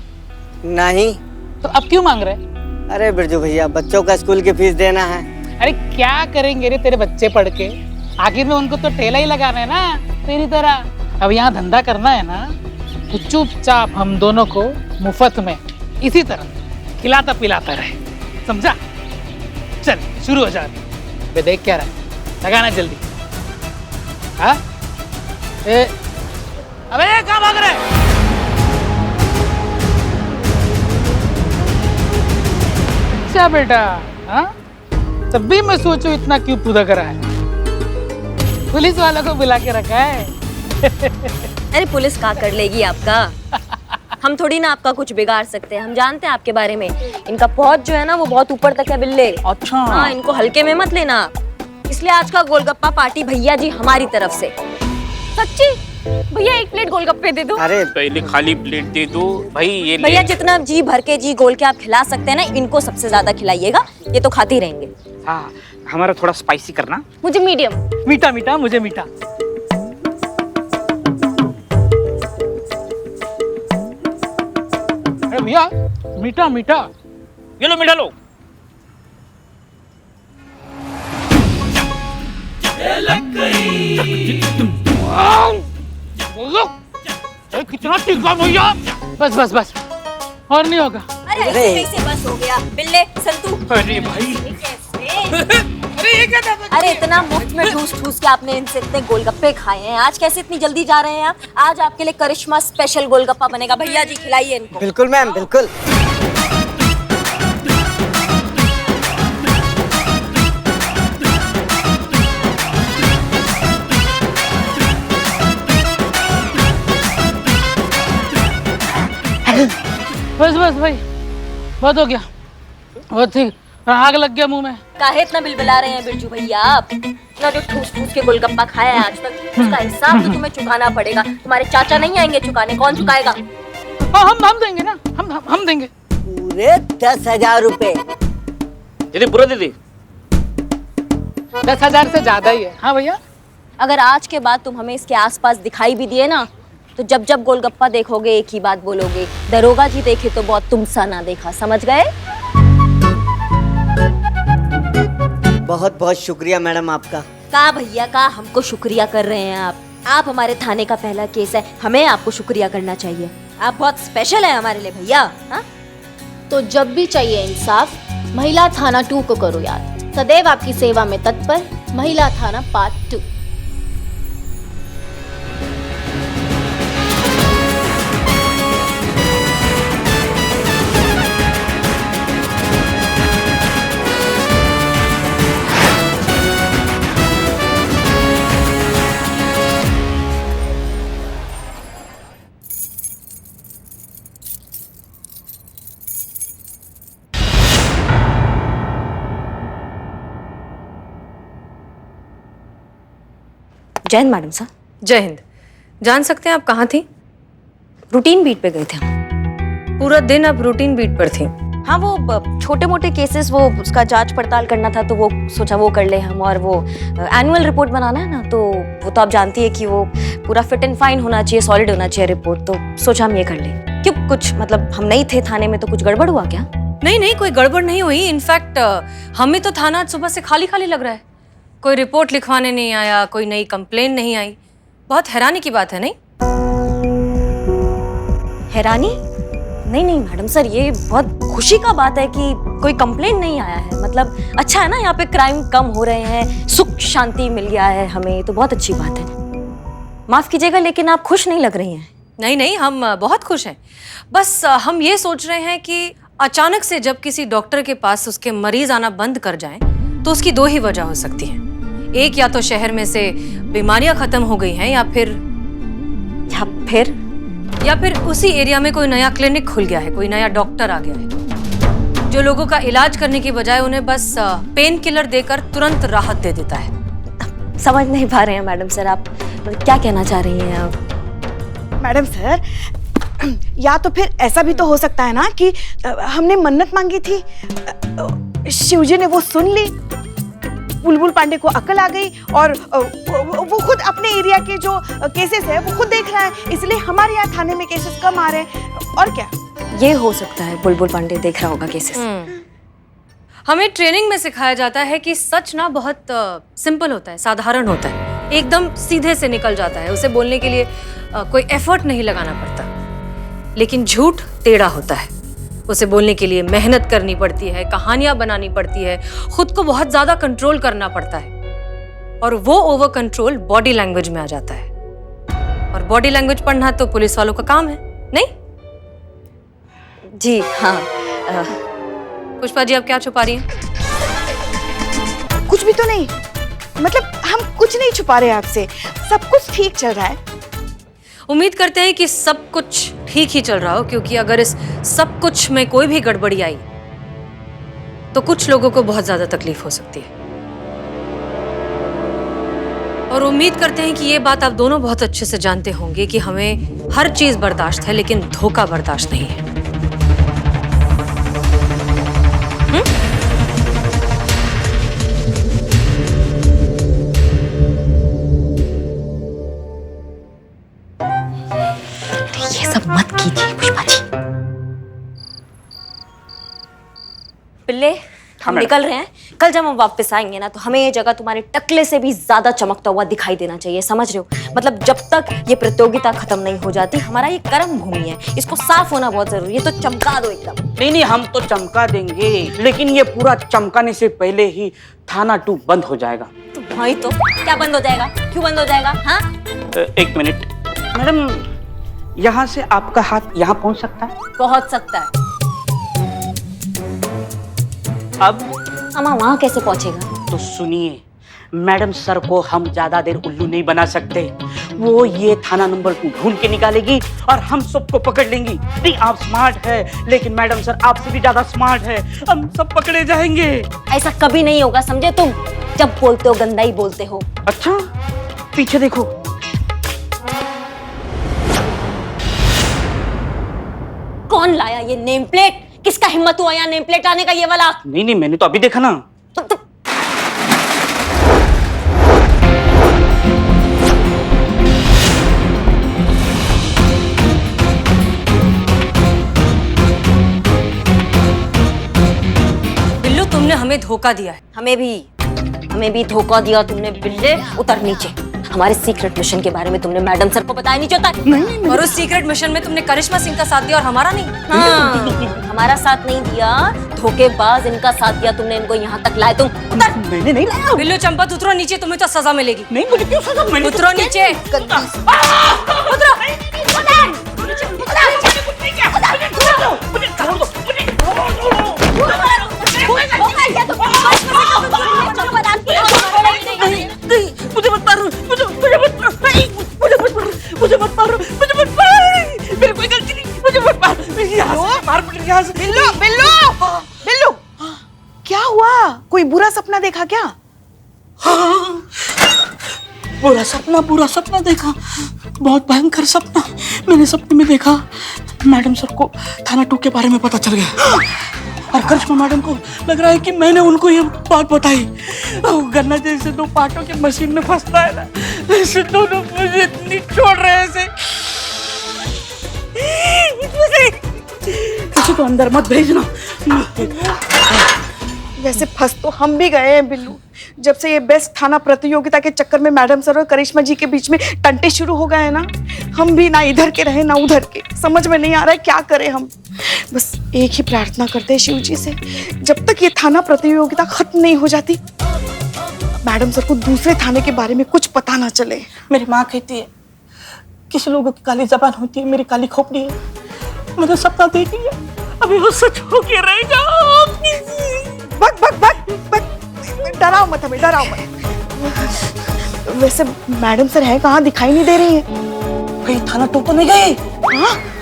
नहीं। तो अब क्यों मांग रहे? अरे बिरजू भैया, बच्चों का स्कूल की फीस देना है। अरे क्या करेंगे रे तेरे बच्चे पढ़ के, आखिर में उनको तो ठेला ही लगाना है ना तेरी तरह। अब यहाँ धंधा करना है ना तो चुपचाप हम दोनों को मुफ्त में इसी तरह खिलाता पिलाता रहे, समझा? चल शुरू हो जा। बे देख क्या रहा है, लगाना जल्दी। हाँ अबे कहाँ भाग रहे? अच्छा बेटा, हाँ तब भी मैं सोचूं इतना क्यों पूदा करा है, पुलिस वालों को बुला के रखा है। अरे पुलिस क्या कर लेगी आपका, हम थोड़ी ना आपका कुछ बिगाड़ सकते हैं। हम जानते हैं आपके बारे में, इनका पहुंच जो है ना वो बहुत ऊपर तक है बिल्ले। अच्छा हाँ, इनको हल्के में मत लेना। इसलिए आज का गोलगप्पा पार्टी भैया जी हमारी तरफ से। सच्ची भैया 1 प्लेट गोलगप्पे दे दो। अरे पहले खाली प्लेट दे दो भाई। ये भैया जितना जी भर के जी गोल के आप खिला सकते हैं ना, इनको सबसे ज्यादा खिलाइएगा, ये तो खाते ही रहेंगे। हाँ हमारा थोड़ा स्पाइसी करना। मुझे मीडियम। मीठा मीठा, मुझे मीठा। अरे भैया मीठा मीठा, ये लो मीठा लो। कितना तीखा भैया। बस बस बस, और नहीं होगा। अरे ऐसे बस हो गया बिल्ले संतू। अरे भाई अरे ये क्या था? अरे इतना मुफ्त में ठूस ठूस के आपने इनसे इतने गोलगप्पे खाए हैं, आज कैसे इतनी जल्दी जा रहे हैं आप? आज आपके लिए करिश्मा स्पेशल गोलगप्पा बनेगा। भैया जी खिलाइए इनको। बिल्कुल मैम, बिल्कुल। बस बस भाई, बहुत हो गया, बहुत ठीक। आग लग गया मुंह में। काहे इतना बिलबिला रहे हैं बिरजू भैया आप? ना जो ठूस ठूस के गोलगप्पा खाया है आज तक, उसका हिसाब तो तुम्हें चुकाना पड़ेगा। तुम्हारे चाचा नहीं आएंगे चुकाने, कौन चुकाएगा? हम देंगे ना, हम देंगे। पूरे 10,000 रुपए। दीदी पूरा दीदी 10,000 से ज्यादा ही है। हाँ भैया, अगर आज के बाद तुम हमें इसके आसपास दिखाई भी दिए ना, तो जब जब गोलगप्पा देखोगे एक ही बात बोलोगे, दरोगा जी देखे तो बहुत तुम सा ना देखा, समझ गए? बहुत बहुत शुक्रिया मैडम आपका। का भैया का हमको शुक्रिया कर रहे हैं आप हमारे थाने का पहला केस है, हमें आपको शुक्रिया करना चाहिए। आप बहुत स्पेशल है हमारे लिए भैया। हाँ? तो जब भी चाहिए इंसाफ, महिला थाना 2 को करो याद। सदैव आपकी सेवा में तत्पर, महिला थाना पार्ट 2। जय हिंद मैडम साहब। जय हिंद। जान सकते हैं आप कहाँ थी? रूटीन बीट पे गए थे हम। पूरा दिन आप रूटीन बीट पर थी? हाँ, वो छोटे मोटे केसेस, वो उसका जांच पड़ताल करना था, तो वो सोचा वो कर ले हम। और वो एनुअल रिपोर्ट बनाना है ना, तो वो तो आप जानती है कि वो पूरा फिट एंड फाइन होना चाहिए, सॉलिड होना चाहिए रिपोर्ट, तो सोचा हम ये कर ले। क्यों, कुछ मतलब हम नहीं थे थाने में तो कुछ गड़बड़ हुआ क्या? नहीं नहीं, कोई गड़बड़ नहीं हुई। इनफैक्ट हमें तो थाना सुबह से खाली खाली लग रहा है। कोई रिपोर्ट लिखवाने नहीं आया, कोई नई कंप्लेन नहीं आई। बहुत हैरानी की बात है, नहीं? हैरानी? नहीं नहीं मैडम सर, ये बहुत खुशी का बात है कि कोई कंप्लेन नहीं आया है। मतलब अच्छा है ना, यहाँ पे क्राइम कम हो रहे हैं, सुख शांति मिल गया है हमें, तो बहुत अच्छी बात है। माफ कीजिएगा लेकिन आप खुश नहीं लग रही हैं। नहीं नहीं, हम बहुत खुश हैं। बस हम ये सोच रहे हैं कि अचानक से जब किसी डॉक्टर के पास उसके मरीज आना बंद कर जाएं, तो उसकी दो ही वजह हो सकती है। एक, या तो शहर में से बीमारियां खत्म हो गई हैं, या फिर उसी एरिया में कोई नया क्लिनिक खुल गया है, कोई नया डॉक्टर आ गया है जो लोगों का इलाज करने की बजाय उन्हें बस पेन किलर देकर तुरंत राहत दे देता है। समझ नहीं पा रहे हैं मैडम सर, आप क्या कहना चाह रही हैं आप? मैडम सर, या तो फिर ऐसा भी तो हो सकता है ना कि हमने मन्नत मांगी थी, शिवजी ने वो सुन ली, बुलबुल पांडे को अकल आ गई, और वो खुद अपने एरिया के जो केसेस है वो खुद देख रहा है, इसलिए हमारे यहाँ थाने में केसेस कम आ रहे हैं। और क्या? ये हो सकता है, बुलबुल पांडे देख रहा होगा केसेस। हमें ट्रेनिंग में सिखाया जाता है कि सच ना बहुत सिंपल होता है, साधारण होता है, एकदम सीधे से निकल जाता है, उसे बोलने के लिए कोई एफर्ट नहीं लगाना पड़ता। लेकिन झूठ टेढ़ा होता है, उसे बोलने के लिए मेहनत करनी पड़ती है, कहानियां बनानी पड़ती है, खुद को बहुत ज्यादा कंट्रोल करना पड़ता है, और वो ओवर कंट्रोल बॉडी लैंग्वेज में आ जाता है। और बॉडी लैंग्वेज पढ़ना तो पुलिस वालों का काम है, नहीं? जी हाँ। पुष्पा जी, आप क्या छुपा रही हैं? कुछ भी तो नहीं, मतलब हम कुछ नहीं छुपा रहे आपसे, सब कुछ ठीक चल रहा है। उम्मीद करते हैं कि सब कुछ ठीक ही चल रहा हो, क्योंकि अगर इस सब कुछ में कोई भी गड़बड़ी आई तो कुछ लोगों को बहुत ज्यादा तकलीफ हो सकती है। और उम्मीद करते हैं कि ये बात आप दोनों बहुत अच्छे से जानते होंगे कि हमें हर चीज बर्दाश्त है, लेकिन धोखा बर्दाश्त नहीं है। ये सब मत कीजिए पुष्पा जी। पिल्ले, हम निकल रहे हैं। कल जब हम वापस आएंगे ना, तो हमें ये जगह तुम्हारे टकले से भी ज्यादा चमकता हुआ दिखाई देना चाहिए, समझ रहे हो? मतलब जब तक ये प्रतियोगिता खत्म नहीं हो जाती, हमारा ये कर्म भूमि है, इसको साफ होना बहुत जरूरी है, तो चमका दो एकदम। नहीं नहीं, हम तो चमका देंगे, लेकिन ये पूरा चमकाने से पहले ही थाना 2 बंद हो जाएगा। तो भाई, तो क्या बंद हो जाएगा? क्यों बंद हो जाएगा? हाँ, एक मिनट मैडम, यहाँ से आपका हाथ यहाँ पहुँच सकता है? पहुंच सकता है। अब अम्मा वहाँ कैसे पहुंचेगा? तो सुनिए मैडम, सर को हम ज्यादा देर उल्लू नहीं बना सकते। वो ये थाना नंबर 2 ढूंढ के निकालेगी और हम सबको पकड़ लेंगी। नहीं, आप स्मार्ट है, लेकिन मैडम सर आपसे भी ज्यादा स्मार्ट है, हम सब पकड़े जाएंगे। ऐसा कभी नहीं होगा, समझे? तुम जब बोलते हो गंदा ही बोलते हो। अच्छा, पीछे देखो। कौन लाया ये नेम प्लेट? किसका हिम्मत हुआ यहाँ नेम प्लेट लाने का ये वाला? नहीं नहीं, मैंने तो अभी देखा ना। बिल्लू, तुमने हमें धोखा दिया है। हमें भी धोखा दिया तुमने बिल्ले। उतर नीचे। हमारे सीक्रेट मिशन के बारे में तुमने मैडम सर को बताया नहीं चाहता? नहीं। और उस सीक्रेट मिशन में तुमने करिश्मा सिंह का साथ दिया और हमारा नहीं। हाँ, हमारा साथ नहीं दिया, धोखेबाज इनका साथ दिया तुमने, इनको यहाँ तक लाए तुम। उतर। मैंने नहीं लाया। बिल्लू चंपत, उतरो नीचे, तुम्हें तो सजा मिलेगी। नहीं, मुझे क्यों सजा? मैंने उतरो नीचे। मुझे मत मारो, मुझे मत मारो, मेरी कोई गलती नहीं, मुझे मत मार। बिल्लू, क्या हुआ? कोई बुरा सपना देखा क्या? हाँ, बुरा सपना देखा, बहुत भयंकर सपना। मैंने सपने में देखा मैडम सर को थाना 2 के बारे में पता चल गया और करिश्मा मैडम को लग रहा है कि मैंने उनको ये बात बताई। गन्ना जैसे 2 पार्टों के मशीन में फंसता है ना, ऐसे दोनों मुझे इतनी छोड़ रहे हैं ऐसे। किसी को अंदर मत भेजना। वैसे फंस तो हम भी गए हैं बिल्लू। जब से ये बेस्ट थाना प्रतियोगिता के चक्कर में मैडम सर और करिश्मा जी के बीच में टंटे शुरू हो गए हैं ना, हम भी ना इधर के रहे ना उधर के। समझ में नहीं आ रहा है क्या करें हम। बस एक ही प्रार्थना करते हैं शिव जी से, जब तक ये थाना प्रतियोगिता खत्म नहीं हो जाती, मैडम सर को दूसरे थाने के बारे में कुछ पता ना चले। मेरी माँ कहती है किसी लोगों की काली जबान होती है, मेरी काली खोपड़ी है। मैंने सपना देख लिया, अभी वो सच हो के रहेगा। बक डराओ मत हमें, डराओ मत। वैसे मैडम सर है कहाँ? दिखाई नहीं दे रही है। भाई थाना 2 तो नहीं गई?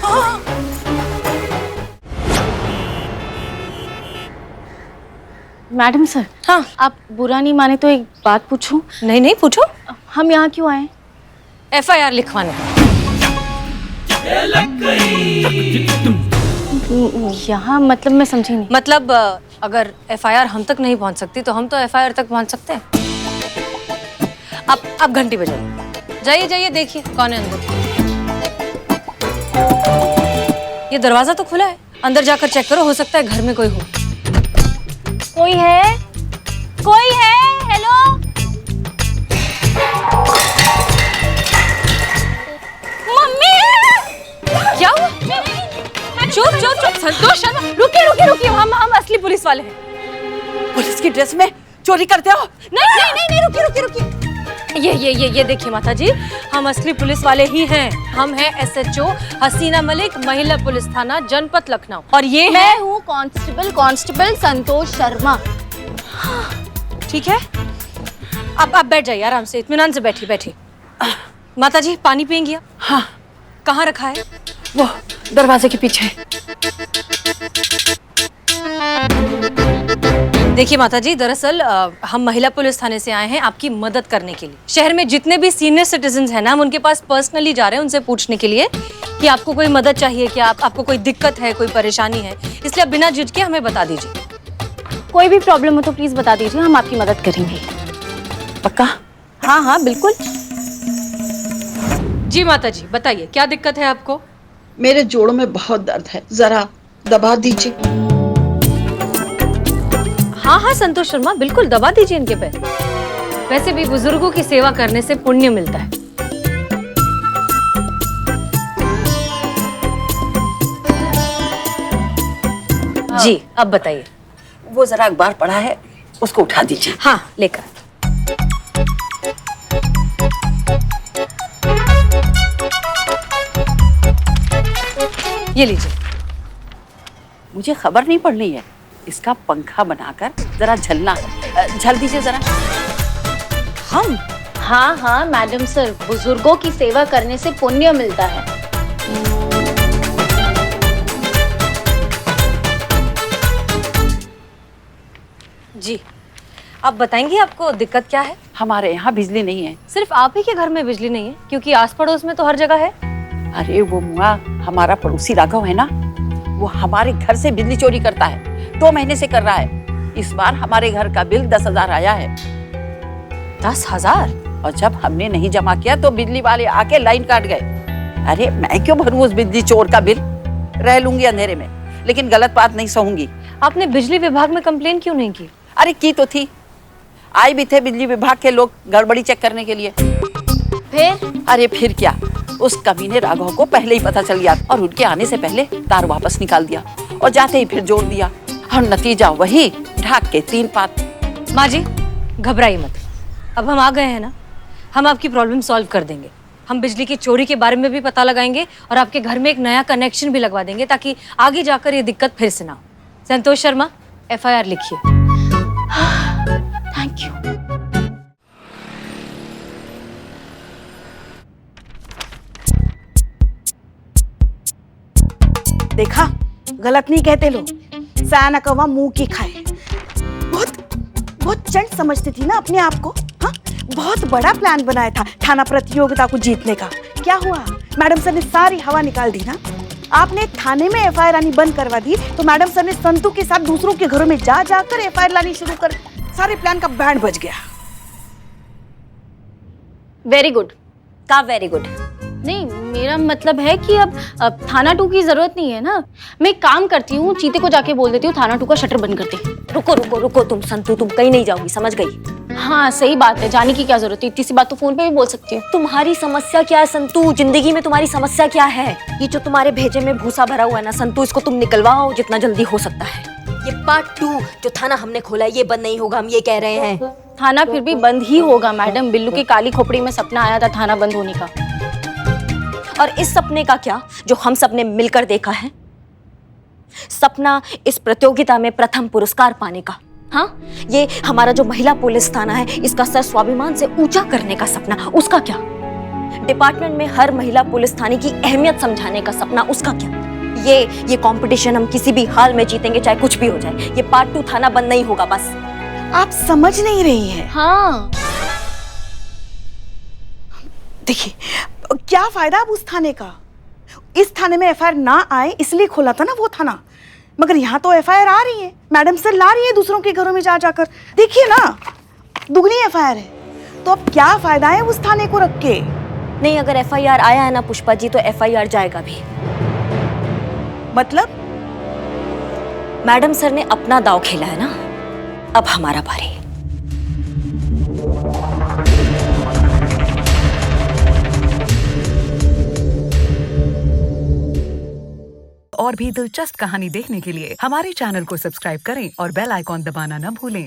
हाँ? मैडम सर, हाँ, आप बुरा नहीं माने तो एक बात पूछूं? नहीं पूछो। हम यहाँ क्यों आए? FIR लिखवाने। यहाँ मतलब मैं समझी नहीं। मतलब अगर FIR हम तक नहीं पहुंच सकती तो हम तो FIR तक पहुंच सकते हैं। आप घंटी बजाइए। जाइए देखिए कौन है अंदर। ये दरवाजा तो खुला है, अंदर जाकर चेक करो, हो सकता है घर में कोई हो। कोई है? हेलो? मम्मी! क्या हुआ? चुप संतोष शर्मा, रुकिए, हम असली पुलिस वाले हैं। पुलिस की ड्रेस में चोरी करते हो? नहीं, रुकिए। ये देखिए माता जी, हम असली पुलिस वाले ही हैं। हम हैं SHO हसीना मलिक, महिला पुलिस थाना जनपद लखनऊ। और ये मैं हूँ कांस्टेबल संतोष शर्मा। ठीक है, आप बैठ जाइए आराम से, इत्मीनान से बैठिए। माता जी पानी पियेंगी आप? हाँ। कहाँ रखा है? वो दरवाजे के पीछे। देखिए माता जी, दरअसल हम महिला पुलिस थाने से आए हैं आपकी मदद करने के लिए। शहर में जितने भी सीनियर सिटीजन हैं ना, हम उनके पास पर्सनली जा रहे हैं उनसे पूछने के लिए कि आपको कोई मदद चाहिए क्या, आपको कोई दिक्कत है, कोई परेशानी है। इसलिए आप बिना झिझके हमें बता दीजिए। कोई भी प्रॉब्लम हो तो प्लीज बता दीजिए, हम आपकी मदद करेंगे। पक्का? हाँ, बिल्कुल। जी माता जी बताइए, क्या दिक्कत है आपको? मेरे जोड़ों में बहुत दर्द है, जरा दबा दीजिए। हाँ संतोष शर्मा, बिल्कुल दबा दीजिए इनके पैर। वैसे भी बुजुर्गों की सेवा करने से पुण्य मिलता है। जी अब बताइए। वो जरा अखबार पढ़ा है, उसको उठा दीजिए। हाँ लेकर। ये लीजिए। मुझे खबर नहीं पड़नी है, इसका पंखा बनाकर जरा झलना है। झल दीजिए जरा। हम? हाँ मैडम सर, बुजुर्गों की सेवा करने से पुण्य मिलता है। जी आप बताएंगी आपको दिक्कत क्या है? हमारे यहाँ बिजली नहीं है। सिर्फ आप ही के घर में बिजली नहीं है? क्योंकि आस पड़ोस में तो हर जगह है। अरे वो मुआ हमारा पड़ोसी राघव है ना, वो हमारे घर से बिजली चोरी करता है, 2 महीने से कर रहा है। इस बार हमारे घर का बिल 10,000 आया है। 10,000? और जब हमने नहीं जमा किया तो बिजली वाले आके लाइन काट गए। अरे मैं क्यों भरूं उस बिजली चोर का बिल? रह लूंगी अंधेरे में, लेकिन गलत बात नहीं सहूंगी। आपने बिजली विभाग में कंप्लेन क्यों नहीं की? अरे की तो थी, आए भी थे बिजली विभाग के लोग गड़बड़ी चेक करने के लिए। फिर? अरे फिर क्या, उस कमीने राघव को पहले ही पता चल गया और उनके आने से पहले तार वापस निकाल दिया और जाते ही फिर जोड़ दिया और नतीजा वही, ढाक के 3 पात। माँ जी घबराइए मत, अब हम आ गए हैं ना, हम आपकी प्रॉब्लम सॉल्व कर देंगे। हम बिजली की चोरी के बारे में भी पता लगाएंगे और आपके घर में एक नया कनेक्शन भी लगवा देंगे ताकि आगे जाकर ये दिक्कत फिर से ना हो। संतोष शर्मा, FIR लिखिए। Thank you. देखा, गलत नहीं कहते लोग, सयाना कौवा मुंह की खाए। बहुत चंट समझती थी ना अपने आप को। हाँ, बहुत बड़ा प्लान बनाया था थाना प्रतियोगिता को जीतने का। क्या हुआ? मैडम सर ने सारी हवा निकाल दी ना। आपने थाने में FIR आनी बंद करवा दी तो मैडम सर ने संतू के साथ दूसरों के घरों में जा जाकर FIR लानी शुरू कर, सारे प्लान का बैंड बज गया। Very good. का वेरी गुड? नहीं, मेरा मतलब है कि अब थाना 2 की जरूरत नहीं है ना। मैं एक काम करती हूँ, चीते को जाके बोल देती हूँ थाना 2 का शटर बंद कर दे। रुको रुको रुको तुम संतू, तुम कहीं नहीं जाओगी, समझ गई? हाँ सही बात है, जाने की क्या जरूरत है, इतनी सी बात तो फोन पे भी बोल सकती हूँ। तुम्हारी समस्या क्या है संतू? जिंदगी में तुम्हारी समस्या क्या है? ये जो तुम्हारे भेजे में भूसा भरा हुआ है ना संतू, इसको तुम निकलवाओ जितना जल्दी हो सकता है। ये पार्ट 2 जो थाना हमने खोला है ये बंद नहीं होगा, हम ये कह रहे हैं। थाना फिर भी बंद ही होगा मैडम। बिल्लू की काली खोपड़ी में सपना आया था थाना बंद होने का। और इस सपने का क्या जो हम सबने मिलकर देखा है? सपना इस प्रतियोगिता में प्रथम पुरस्कार पाने का। हाँ, ये हमारा जो महिला पुलिस थाना है इसका सर स्वाभिमान से ऊंचा करने का सपना, उसका क्या? डिपार्टमेंट में हर महिला पुलिस थाने की अहमियत समझाने का सपना, उसका क्या? ये कंपटीशन हम किसी भी हाल में जीतेंगे, चाहे कुछ भी हो जाए। ये पार्ट 2 थाना बंद नहीं होगा बस। आप समझ नहीं रही हैं। हाँ देखिए, क्या फायदा अब उस थाने का? इस थाने में FIR ना आए इसलिए खोला था ना वो थाना, मगर यहाँ तो FIR आ रही है, मैडम सर ला रही है दूसरों के घरों में जा जाकर। देखिए ना, दुगनी FIR है, तो अब क्या फायदा है उस थाने को रख के? नहीं, अगर FIR आया है ना पुष्पा जी तो FIR जाएगा भी। मतलब? मैडम सर ने अपना दांव खेला है ना, अब हमारा बारी। और भी दिलचस्प कहानी देखने के लिए हमारे चैनल को सब्सक्राइब करें और बेल आइकॉन दबाना न भूलें।